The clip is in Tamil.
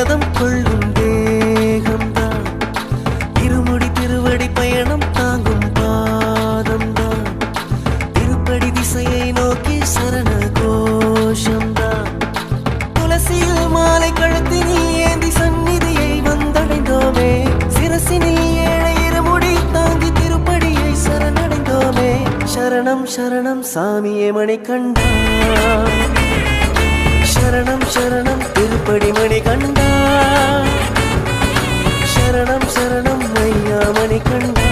விரதம் கொள்ளும் தேகம்தான் இருமுடி திருவடி பயணம் தாங்கும் பாதம்தான் திருப்படி திசையை நோக்கி சரண கோஷம்தான் துளசியில் மாலை கழுத்தினில் ஏந்தி சந்நிதியை வந்தடைந்தோமே சிரசினில் ஏழை இருமுடி தாங்கி திருப்படியை சரணடைந்தோமே சரணம் சரணம் சாமியே மணிகண்டா சரணம் சரணம் திருப்படி மணிகண்டா சரணம் சரணம் ஐயா மணிகண்டா